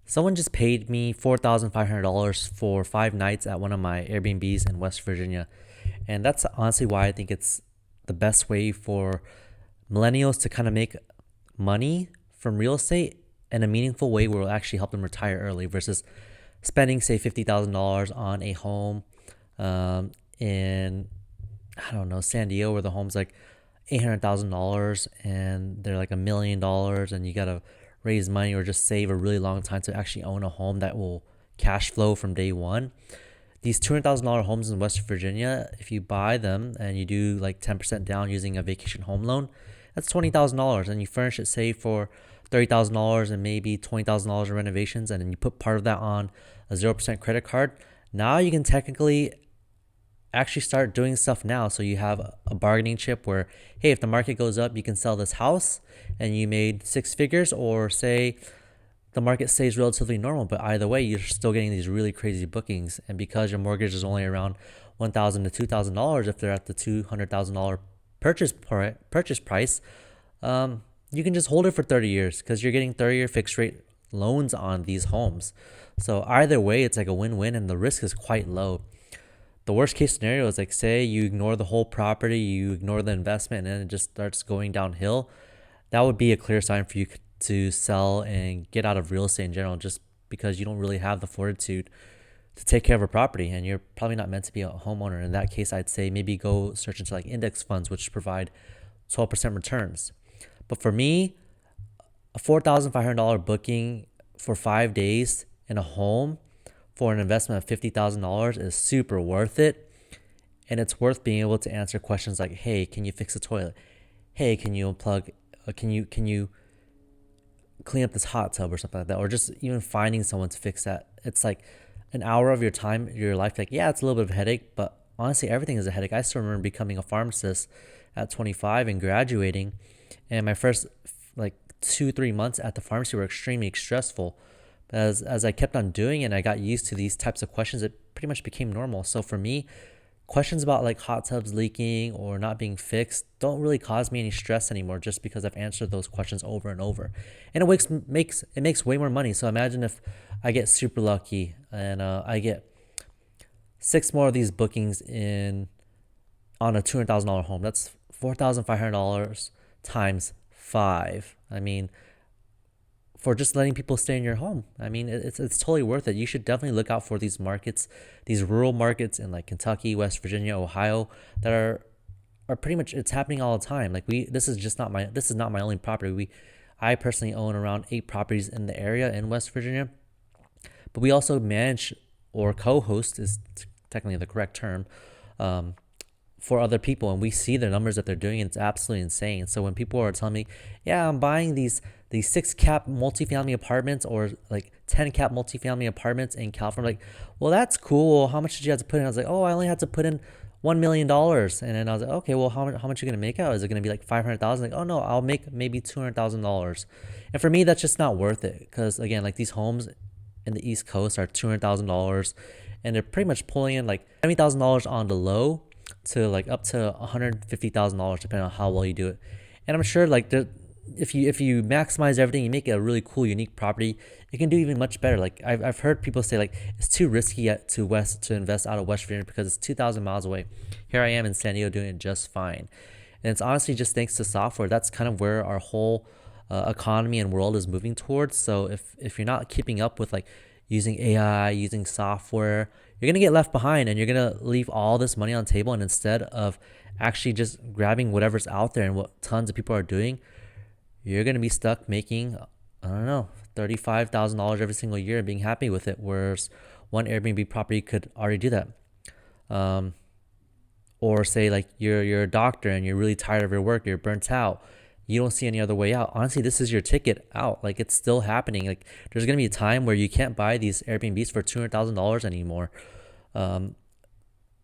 Someone just paid me $4,500 for 5 nights at one of my Airbnbs in West Virginia. And that's honestly why I think it's the best way for millennials to kind of make money from real estate in a meaningful way where it will actually help them retire early versus spending, say, $50,000 on a home in, I don't know, San Diego, where the home's like $800,000 and they're like $1 million, and you got to raise money or just save a really long time to actually own a home that will cash flow from day one. These $200,000 homes in West Virginia, if you buy them and you do like 10% down using a vacation home loan, that's $20,000, and you furnish it, say, for $30,000 and maybe $20,000 in renovations, and then you put part of that on a 0% credit card. Now you can technically actually start doing stuff now. So you have a bargaining chip where, hey, if the market goes up, you can sell this house and you made six figures, or say the market stays relatively normal, but either way, you're still getting these really crazy bookings. And because your mortgage is only around $1,000 to $2,000, if they're at the $200,000 purchase price, you can just hold it for 30 years because you're getting 30-year fixed rate loans on these homes. So either way, it's like a win-win, and the risk is quite low. The worst case scenario is like, say you ignore the whole property, you ignore the investment, and then it just starts going downhill. That would be a clear sign for you to sell and get out of real estate in general, just because you don't really have the fortitude to take care of a property, and you're probably not meant to be a homeowner. In that case, I'd say maybe go search into like index funds, which provide 12% returns. But for me, a $4,500 booking for 5 days in a home for an investment of $50,000 is super worth it. And it's worth being able to answer questions like, hey, can you fix a toilet? Hey, can you unplug? Can you clean up this hot tub or something like that? Or just even finding someone to fix that. It's like an hour of your time, your life. Like, yeah, it's a little bit of a headache, but honestly, everything is a headache. I still remember becoming a pharmacist at 25 and graduating, and my first like 2-3 months at the pharmacy were extremely stressful. But as I kept on doing it and I got used to these types of questions, it pretty much became normal. So for me, questions about like hot tubs leaking or not being fixed don't really cause me any stress anymore, just because I've answered those questions over and over. And it makes way more money. So imagine if I get super lucky and I get six more of these bookings in on a $200,000 home. That's $4,500 times five. I mean, for just letting people stay in your home. I mean, it's totally worth it. You should definitely look out for these markets, these rural markets in like Kentucky, West Virginia, Ohio, that are pretty much, it's happening all the time. Like, this is not my only property. I personally own around 8 properties in the area in West Virginia, but we also manage, or co-host is technically the correct term, for other people, and we see the numbers that they're doing, and it's absolutely insane. So when people are telling me, yeah, I'm buying these 6 cap multifamily apartments or like 10 cap multifamily apartments in California, like, well, that's cool. Well, how much did you have to put in? I was like, oh, I only had to put in $1 million. And then I was like, okay, well, how much are you gonna make out? Is it gonna be like 500,000? Like, oh no, I'll make maybe $200,000. And for me, that's just not worth it, because again, like, these homes in the East Coast are $200,000, and they're pretty much pulling in like $70,000 on the low to like up to $150,000, depending on how well you do it. And I'm sure like if you maximize everything, you make it a really cool, unique property, it can do even much better. Like, I've heard people say like it's too risky yet to invest out of West Virginia because it's 2,000 miles away. Here I am in San Diego doing it just fine, and it's honestly just thanks to software. That's kind of where our whole economy and world is moving towards. So if you're not keeping up with like using AI, using software, you're gonna get left behind, and you're gonna leave all this money on the table. And instead of actually just grabbing whatever's out there and what tons of people are doing, you're gonna be stuck making, I don't know, $35,000 every single year and being happy with it. Whereas one Airbnb property could already do that. Um, or say like you're a doctor and you're really tired of your work, you're burnt out, you don't see any other way out. Honestly, this is your ticket out. Like, it's still happening. Like, there's gonna be a time where you can't buy these Airbnbs for $200,000 anymore, um,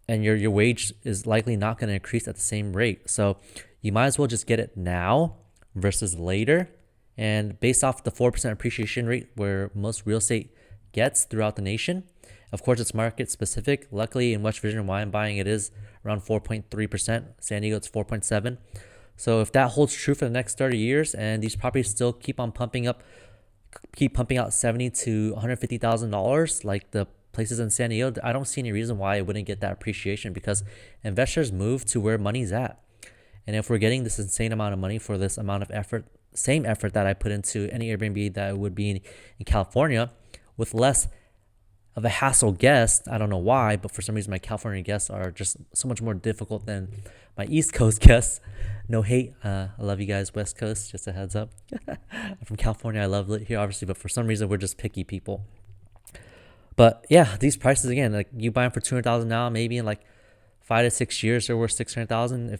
and your wage is likely not going to increase at the same rate. So you might as well just get it now versus later. And based off the 4% appreciation rate where most real estate gets throughout the nation, of course, it's market specific. Luckily, in West Virginia, why I'm buying it is around 4.3%. San Diego, it's 4.7%. So if that holds true for the next 30 years and these properties still keep on pumping up keep pumping out 70 to $150,000 like the places in San Diego, I don't see any reason why it wouldn't get that appreciation, because investors move to where money's at. And if we're getting this insane amount of money for this amount of effort, same effort that I put into any Airbnb that would be in California with less of a hassle guest. I don't know why, but for some reason my California guests are just so much more difficult than my East Coast guests. No hate. I love you guys, West Coast, just a heads up. I'm from California. I love it here, obviously, but for some reason we're just picky people. But yeah, these prices again, like you buy them for $200,000 now, maybe in like 5 to 6 years they're worth $600,000.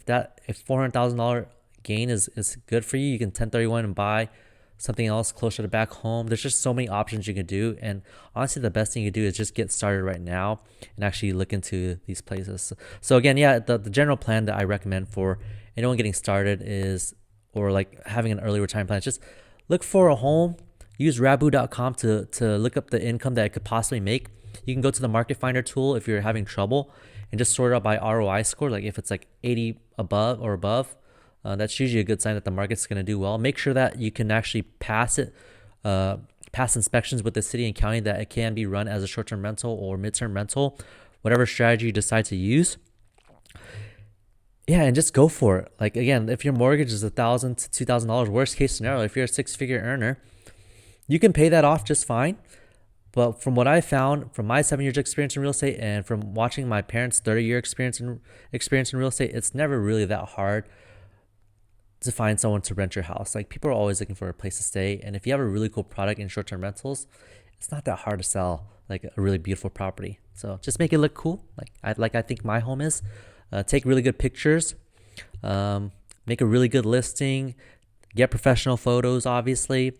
If $400,000 gain is good for you, you can 1031 and buy something else closer to back home. There's just so many options you can do, and honestly, the best thing you can do is just get started right now and actually look into these places. So again, yeah, the general plan that I recommend for anyone getting started is, or like having an early retirement plan, is just look for a home. Use Rabu.com to look up the income that it could possibly make. You can go to the Market Finder tool if you're having trouble and just sort it out by ROI score. Like if it's like 80 above, that's usually a good sign that the market's going to do well. Make sure that you can actually pass inspections with the city and county, that it can be run as a short-term rental or mid-term rental, whatever strategy you decide to use. Yeah, and just go for it. Like again, if your mortgage is $1,000 to $2,000, worst case scenario, if you're a six-figure earner, you can pay that off just fine. But from what I found, from my 7 years experience in real estate and from watching my parents' 30-year experience in real estate, it's never really that hard to find someone to rent your house. Like people are always looking for a place to stay, and if you have a really cool product in short-term rentals, it's not that hard to sell like a really beautiful property. So just make it look cool, like I think my home is. Take really good pictures, make a really good listing, get professional photos, obviously,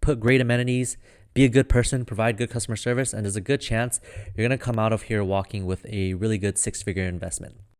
put great amenities, be a good person, provide good customer service, and there's a good chance you're gonna come out of here walking with a really good six-figure investment.